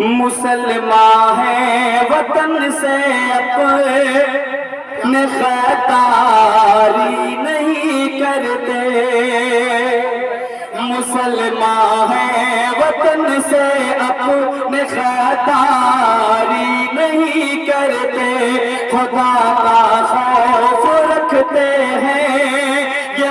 مسلمان ہیں وطن سے اپنے خطاری نہیں کرتے، مسلمان ہیں وطن سے اپنے خطاری نہیں کرتے، خدا کا خوف رکھتے ہیں یہ